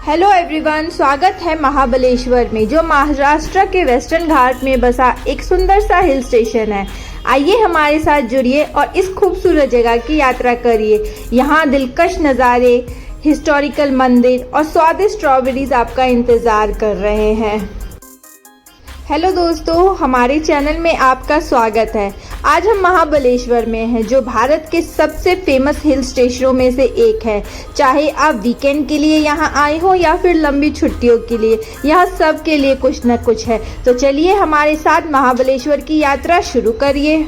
Hello everyone, स्वागत है महाबलेश्वर में, जो महाराष्ट्र के वेस्टर्न घाट में बसा एक सुंदर सा हिल स्टेशन है। आइए हमारे साथ जुड़िए और इस खूबसूरत जगह की यात्रा करिए। यहाँ दिलकश नज़ारे, हिस्टोरिकल मंदिर और स्वादिष्ट स्ट्रॉबेरीज आपका इंतज़ार कर रहे हैं। हेलो दोस्तों, हमारे चैनल में आपका स्वागत है। आज हम महाबलेश्वर में हैं, जो भारत के सबसे फेमस हिल स्टेशनों में से एक है। चाहे आप वीकेंड के लिए यहाँ आए हो या फिर लंबी छुट्टियों के लिए, यहाँ सब के लिए कुछ न कुछ है। तो चलिए हमारे साथ महाबलेश्वर की यात्रा शुरू करिए।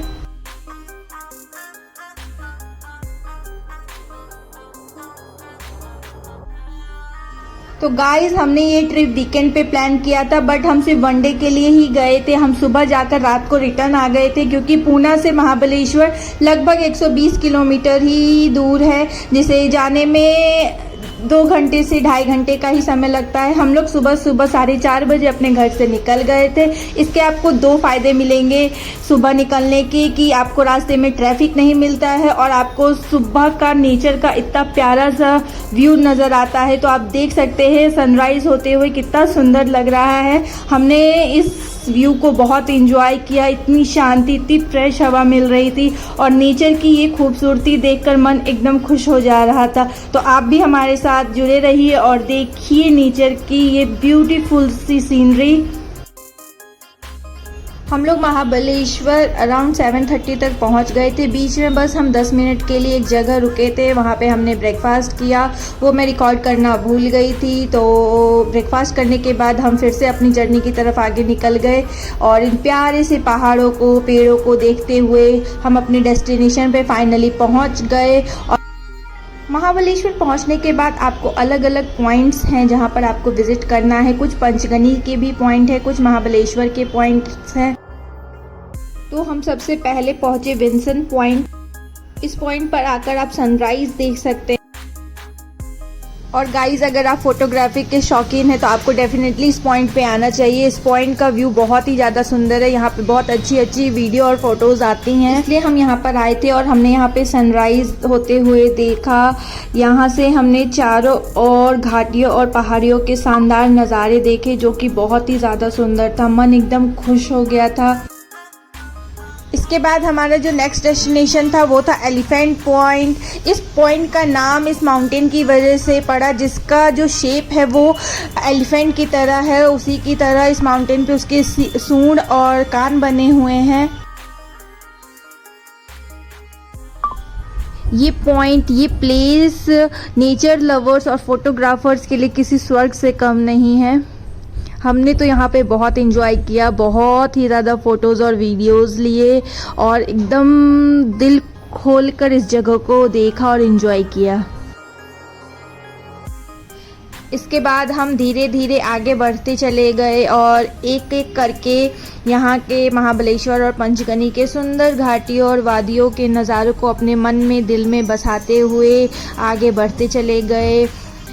तो गाइस, हमने ये ट्रिप वीकेंड पे प्लान किया था, बट हम सिर्फ वनडे के लिए ही गए थे। हम सुबह जाकर रात को रिटर्न आ गए थे, क्योंकि पूना से महाबलेश्वर लगभग 120 किलोमीटर ही दूर है, जिसे जाने में 2 घंटे से 2.5 घंटे का ही समय लगता है। हम लोग सुबह 4:30 बजे अपने घर से निकल गए थे। इसके आपको 2 फ़ायदे मिलेंगे सुबह निकलने के, कि आपको रास्ते में ट्रैफिक नहीं मिलता है और आपको सुबह का नेचर का इतना प्यारा सा व्यू नज़र आता है। तो आप देख सकते हैं सनराइज़ होते हुए कितना सुंदर लग रहा है। हमने इस व्यू को बहुत एंजॉय किया। इतनी शांति, इतनी फ्रेश हवा मिल रही थी और नेचर की ये खूबसूरती देखकर मन एकदम खुश हो जा रहा था। तो आप भी हमारे साथ जुड़े रहिए और देखिए नेचर की ये ब्यूटीफुल सी सीनरी। हम लोग महाबलेश्वर अराउंड 7:30 तक पहुंच गए थे। बीच में बस हम 10 मिनट के लिए एक जगह रुके थे, वहां पे हमने ब्रेकफास्ट किया। वो मैं रिकॉर्ड करना भूल गई थी। तो ब्रेकफास्ट करने के बाद हम फिर से अपनी जर्नी की तरफ आगे निकल गए और इन प्यारे से पहाड़ों को, पेड़ों को देखते हुए हम अपने डेस्टिनेशन पे फाइनली पहुंच गए। और महाबलेश्वर पहुंचने के बाद आपको अलग अलग पॉइंट्स हैं जहां पर आपको विजिट करना है। कुछ पंचगनी के भी पॉइंट है, कुछ महाबलेश्वर के पॉइंट्स हैं। तो हम सबसे पहले पहुंचे विंसन पॉइंट। इस पॉइंट पर आकर आप सनराइज देख सकते हैं। और गाइज, अगर आप फोटोग्राफी के शौकीन हैं तो आपको डेफिनेटली इस पॉइंट पे आना चाहिए। इस पॉइंट का व्यू बहुत ही ज़्यादा सुंदर है। यहाँ पे बहुत अच्छी अच्छी वीडियो और फोटोज आती हैं, इसलिए हम यहाँ पर आए थे और हमने यहाँ पे सनराइज होते हुए देखा। यहाँ से हमने चारों ओर घाटियों और पहाड़ियों के शानदार नज़ारे देखे, जो कि बहुत ही ज़्यादा सुंदर था। मन एकदम खुश हो गया था। इसके बाद हमारा जो नेक्स्ट डेस्टिनेशन था वो था एलिफेंट पॉइंट। इस पॉइंट का नाम इस माउंटेन की वजह से पड़ा, जिसका जो शेप है वो एलिफेंट की तरह है। उसी की तरह इस माउंटेन पे उसके सूंड और कान बने हुए हैं। ये पॉइंट, ये प्लेस नेचर लवर्स और फोटोग्राफर्स के लिए किसी स्वर्ग से कम नहीं है। हमने तो यहाँ पे बहुत एंजॉय किया, बहुत ही ज़्यादा फ़ोटोज़ और वीडियोज़ लिए और एकदम दिल खोलकर इस जगह को देखा और एंजॉय किया। इसके बाद हम धीरे धीरे आगे बढ़ते चले गए और एक एक करके यहाँ के महाबलेश्वर और पंचगनी के सुंदर घाटियों और वादियों के नज़ारों को अपने मन में, दिल में बसाते हुए आगे बढ़ते चले गए।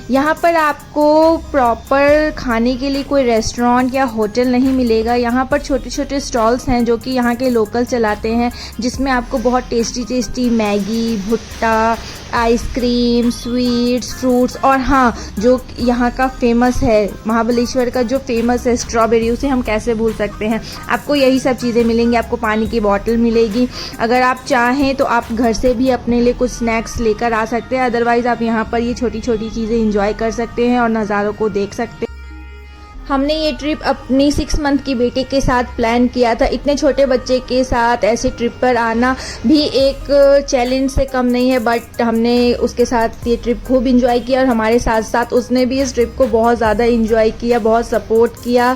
यहाँ पर आपको प्रॉपर खाने के लिए कोई रेस्टोरेंट या होटल नहीं मिलेगा। यहाँ पर छोटे छोटे स्टॉल्स हैं जो कि यहाँ के लोकल चलाते हैं, जिसमें आपको बहुत टेस्टी टेस्टी मैगी, भुट्टा, आइसक्रीम, स्वीट्स, फ्रूट्स और हाँ, जो यहाँ का फेमस है, महाबलेश्वर का जो फेमस है स्ट्रॉबेरी, उसे हम कैसे भूल सकते हैं। आपको यही सब चीज़ें मिलेंगी। आपको पानी की बोतल मिलेगी। अगर आप चाहें तो आप घर से भी अपने लिए कुछ स्नैक्स लेकर आ सकते हैं। अदरवाइज़ आप यहाँ पर ये छोटी छोटी चीज़ें इंजॉय कर सकते हैं और नज़ारों को देख सकते हैं। हमने ये ट्रिप अपनी 6 मंथ की बेटी के साथ प्लान किया था। इतने छोटे बच्चे के साथ ऐसे ट्रिप पर आना भी एक चैलेंज से कम नहीं है, बट हमने उसके साथ ये ट्रिप खूब इंजॉय किया और हमारे साथ साथ उसने भी इस ट्रिप को बहुत ज़्यादा इंजॉय किया, बहुत सपोर्ट किया।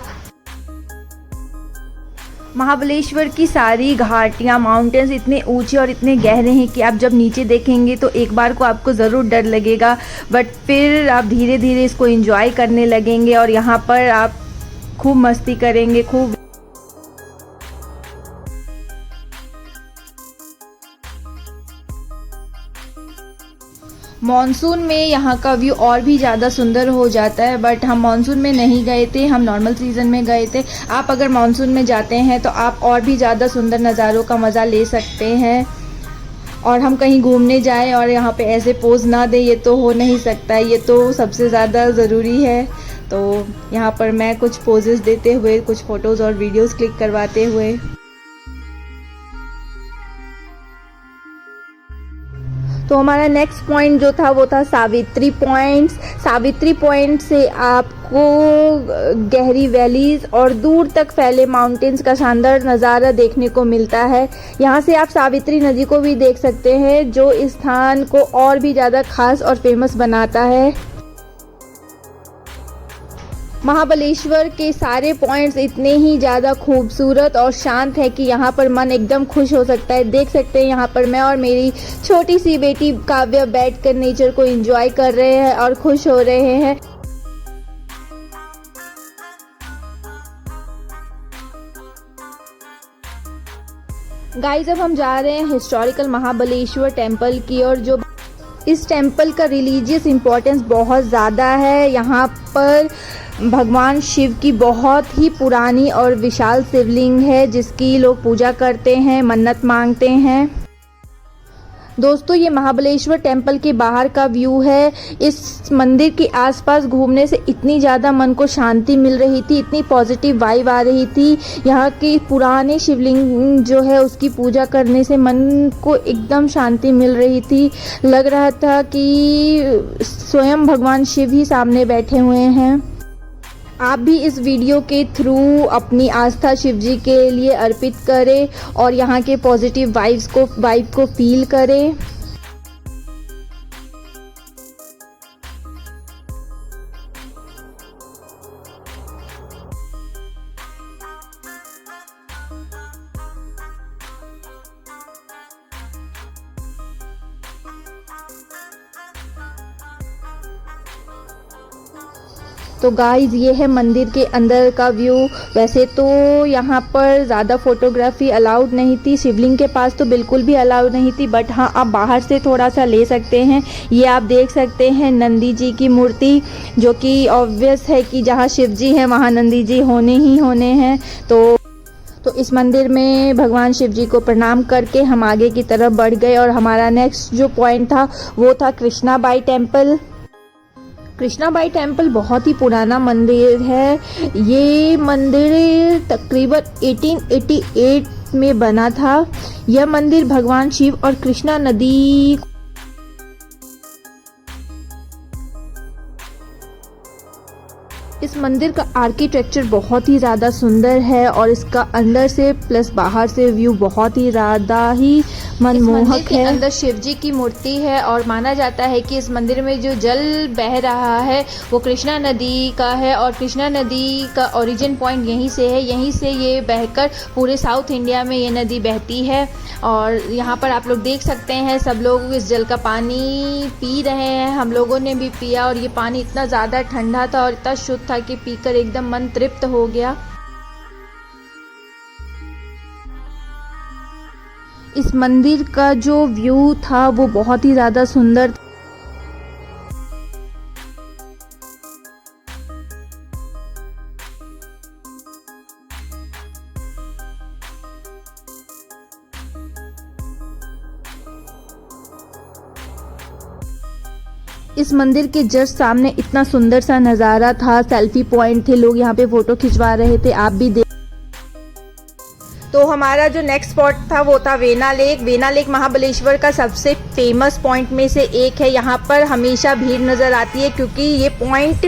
महाबलेश्वर की सारी घाटियाँ, माउंटेन्स इतने ऊंचे और इतने गहरे हैं कि आप जब नीचे देखेंगे तो एक बार को आपको ज़रूर डर लगेगा, बट फिर आप धीरे धीरे इसको एंजॉय करने लगेंगे और यहाँ पर आप खूब मस्ती करेंगे, खूब। मॉनसून में यहाँ का व्यू और भी ज़्यादा सुंदर हो जाता है, बट हम मॉनसून में नहीं गए थे, हम नॉर्मल सीज़न में गए थे। आप अगर मॉनसून में जाते हैं तो आप और भी ज़्यादा सुंदर नज़ारों का मज़ा ले सकते हैं। और हम कहीं घूमने जाएं और यहाँ पे ऐसे पोज ना दें, ये तो हो नहीं सकता है, ये तो सबसे ज़्यादा ज़रूरी है। तो यहाँ पर मैं कुछ पोजेस देते हुए, कुछ फ़ोटोज़ और वीडियोस क्लिक करवाते हुए। तो हमारा नेक्स्ट पॉइंट जो था वो था सावित्री पॉइंट्स। सावित्री पॉइंट से आपको गहरी वैलीज और दूर तक फैले माउंटेन्स का शानदार नज़ारा देखने को मिलता है। यहाँ से आप सावित्री नदी को भी देख सकते हैं, जो इस स्थान को और भी ज़्यादा खास और फेमस बनाता है। महाबलेश्वर के सारे पॉइंट्स इतने ही ज़्यादा खूबसूरत और शांत है कि यहाँ पर मन एकदम खुश हो सकता है। देख सकते हैं यहाँ पर मैं और मेरी छोटी सी बेटी काव्या बैठकर नेचर को एंजॉय कर रहे हैं और खुश हो रहे हैं। गाइस, अब हम जा रहे हैं हिस्टोरिकल महाबलेश्वर टेम्पल की ओर। जो इस टेम्पल का रिलीजियस इम्पोर्टेंस बहुत ज़्यादा है। यहाँ पर भगवान शिव की बहुत ही पुरानी और विशाल शिवलिंग है, जिसकी लोग पूजा करते हैं, मन्नत मांगते हैं। दोस्तों, ये महाबलेश्वर टेम्पल के बाहर का व्यू है। इस मंदिर के आसपास घूमने से इतनी ज़्यादा मन को शांति मिल रही थी, इतनी पॉजिटिव वाइब आ रही थी। यहाँ के पुराने शिवलिंग जो है उसकी पूजा करने से मन को एकदम शांति मिल रही थी। लग रहा था कि स्वयं भगवान शिव ही सामने बैठे हुए हैं। आप भी इस वीडियो के थ्रू अपनी आस्था शिव जी के लिए अर्पित करें और यहाँ के पॉजिटिव वाइब को फील करें। तो गाइस, ये है मंदिर के अंदर का व्यू। वैसे तो यहाँ पर ज़्यादा फोटोग्राफी अलाउड नहीं थी, शिवलिंग के पास तो बिल्कुल भी अलाउड नहीं थी, बट हाँ, आप बाहर से थोड़ा सा ले सकते हैं। ये आप देख सकते हैं नंदी जी की मूर्ति, जो कि ऑब्वियस है कि जहाँ शिव जी हैं वहाँ नंदी जी होने ही होने हैं। तो इस मंदिर में भगवान शिव जी को प्रणाम करके हम आगे की तरफ बढ़ गए और हमारा नेक्स्ट जो पॉइंट था वो था कृष्णाबाई टेम्पल। कृष्णाबाई टेम्पल बहुत ही पुराना मंदिर है। ये मंदिर तकरीबन 1888 में बना था। यह मंदिर भगवान शिव और कृष्णा नदी इस मंदिर का आर्किटेक्चर बहुत ही ज़्यादा सुंदर है और इसका अंदर से प्लस बाहर से व्यू बहुत ही ज़्यादा ही मनमोहक है। अंदर शिव जी की मूर्ति है और माना जाता है कि इस मंदिर में जो जल बह रहा है वो कृष्णा नदी का है और कृष्णा नदी का ओरिजिन पॉइंट यहीं से है। यहीं से ये बहकर पूरे साउथ इंडिया में ये नदी बहती है। और यहाँ पर आप लोग देख सकते हैं सब लोग इस जल का पानी पी रहे हैं। हम लोगों ने भी पिया और ये पानी इतना ज़्यादा ठंडा था और इतना शुद्ध था कि पीकर एकदम मन तृप्त हो गया। इस मंदिर का जो व्यू था वो बहुत ही ज़्यादा सुंदर था। इस मंदिर के जस्ट सामने इतना सुंदर सा नज़ारा था, सेल्फी पॉइंट थे, लोग यहाँ पे फ़ोटो खिंचवा रहे थे, आप भी देख। तो हमारा जो नेक्स्ट स्पॉट था वो था vena lake. Vena lake Mahabaleshwar का सबसे फेमस पॉइंट में से एक है। यहाँ पर हमेशा भीड़ नज़र आती है क्योंकि ये पॉइंट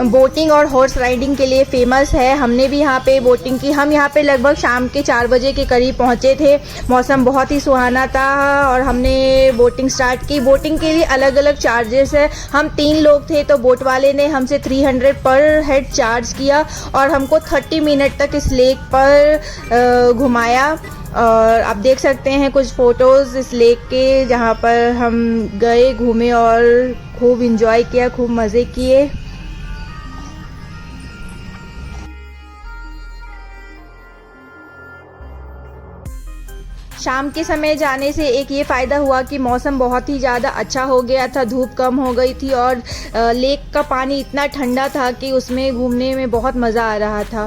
बोटिंग और हॉर्स राइडिंग के लिए फेमस है। हमने भी यहाँ पे बोटिंग की। हम यहाँ पे लगभग शाम के 4 बजे के करीब पहुँचे थे। मौसम बहुत ही सुहाना था और हमने बोटिंग स्टार्ट की। बोटिंग के लिए अलग अलग चार्जेस है। हम 3 लोग थे तो बोट वाले ने हमसे 300 पर हेड चार्ज किया और हमको 30 मिनट तक इस लेक पर घुमाया। और आप देख सकते हैं कुछ फ़ोटोज़ इस लेक के, जहाँ पर हम गए, घूमे और खूब इंजॉय किया, खूब मज़े किए। शाम के समय जाने से एक ये फ़ायदा हुआ कि मौसम बहुत ही ज़्यादा अच्छा हो गया था, धूप कम हो गई थी और लेक का पानी इतना ठंडा था कि उसमें घूमने में बहुत मज़ा आ रहा था।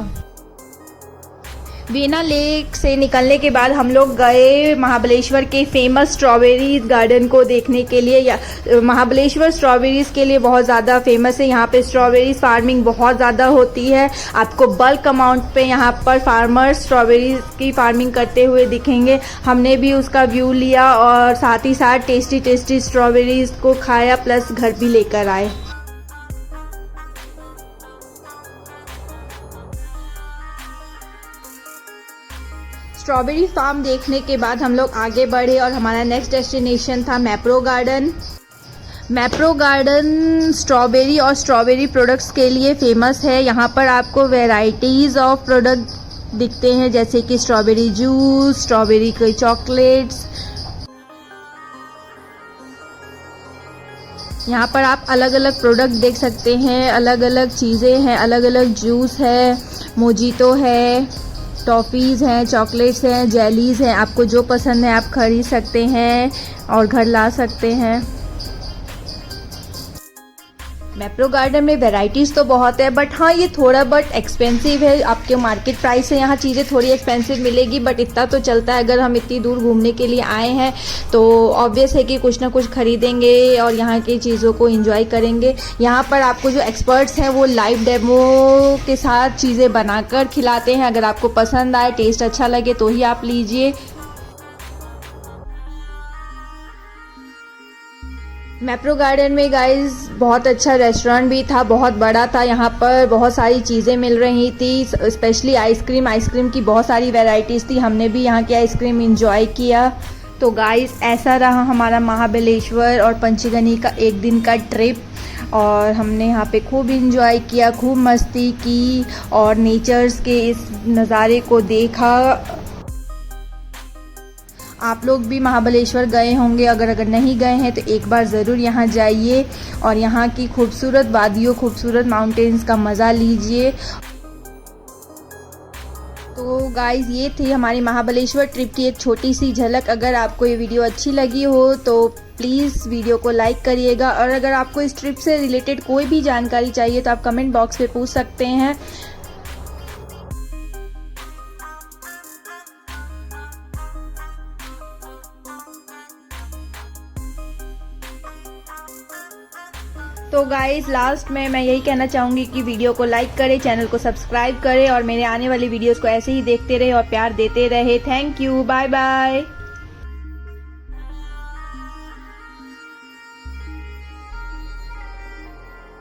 वीना लेक से निकलने के बाद हम लोग गए महाबलेश्वर के फेमस स्ट्रॉबेरी गार्डन को देखने के लिए। या महाबलेश्वर स्ट्रॉबेरीज़ के लिए बहुत ज़्यादा फेमस है। यहाँ पे स्ट्रॉबेरीज फार्मिंग बहुत ज़्यादा होती है। आपको बल्क अमाउंट पे यहाँ पर फार्मर्स स्ट्रॉबेरीज की फार्मिंग करते हुए दिखेंगे। हमने भी उसका व्यू लिया और साथ ही साथ टेस्टी टेस्टी स्ट्रॉबेरीज को खाया, प्लस घर भी लेकर आए। स्ट्रॉबेरी फार्म देखने के बाद हम लोग आगे बढ़े और हमारा नेक्स्ट डेस्टिनेशन था Mapro garden. Mapro garden strawberry और स्ट्रॉबेरी प्रोडक्ट्स के लिए फेमस है। यहाँ पर आपको वैरायटीज़ ऑफ प्रोडक्ट दिखते हैं, जैसे कि स्ट्रॉबेरी जूस, स्ट्रॉबेरी के चॉकलेट्स। यहाँ पर आप अलग अलग प्रोडक्ट देख सकते हैं, अलग अलग चीज़ें हैं, अलग अलग जूस है, मोजितो है, टॉफ़ीज़ हैं, चॉकलेट्स हैं, जेलीज़ हैं। आपको जो पसंद है आप खरीद सकते हैं और घर ला सकते हैं। मैप्रो गार्डन में वैरायटीज़ तो बहुत है, बट हाँ ये थोड़ा बट एक्सपेंसिव है। आपके मार्केट प्राइस से यहाँ चीज़ें थोड़ी एक्सपेंसिव मिलेगी, बट इतना तो चलता है। अगर हम इतनी दूर घूमने के लिए आए हैं तो ऑब्वियस है कि कुछ ना कुछ खरीदेंगे और यहाँ की चीज़ों को एंजॉय करेंगे। यहाँ पर आपको जो एक्सपर्ट्स हैं वो लाइव डेमो के साथ चीज़ें बनाकर खिलाते हैं। अगर आपको पसंद आए, टेस्ट अच्छा लगे तो ही आप लीजिए। मैप्रो गार्डन में गाइस बहुत अच्छा रेस्टोरेंट भी था, बहुत बड़ा था। यहाँ पर बहुत सारी चीज़ें मिल रही थी, स्पेशली आइसक्रीम की बहुत सारी वैरायटीज़ थी। हमने भी यहाँ की आइसक्रीम एंजॉय किया। तो गाइस ऐसा रहा हमारा महाबलेश्वर और पंचगनी का एक दिन का ट्रिप, और हमने यहाँ पे खूब एंजॉय किया, खूब मस्ती की और नेचर्स के इस नज़ारे को देखा। आप लोग भी महाबलेश्वर गए होंगे, अगर नहीं गए हैं तो एक बार ज़रूर यहाँ जाइए और यहाँ की खूबसूरत वादियों, खूबसूरत माउंटेन्स का मज़ा लीजिए। तो गाइज़ ये थी हमारी महाबलेश्वर ट्रिप की एक छोटी सी झलक। अगर आपको ये वीडियो अच्छी लगी हो तो प्लीज़ वीडियो को लाइक करिएगा, और अगर आपको इस ट्रिप से रिलेटेड कोई भी जानकारी चाहिए तो आप कमेंट बॉक्स में पूछ सकते हैं। तो गाइज़ लास्ट में मैं यही कहना चाहूँगी कि वीडियो को लाइक करें, चैनल को सब्सक्राइब करें और मेरे आने वाली वीडियोस को ऐसे ही देखते रहे और प्यार देते रहे। Thank you, bye bye.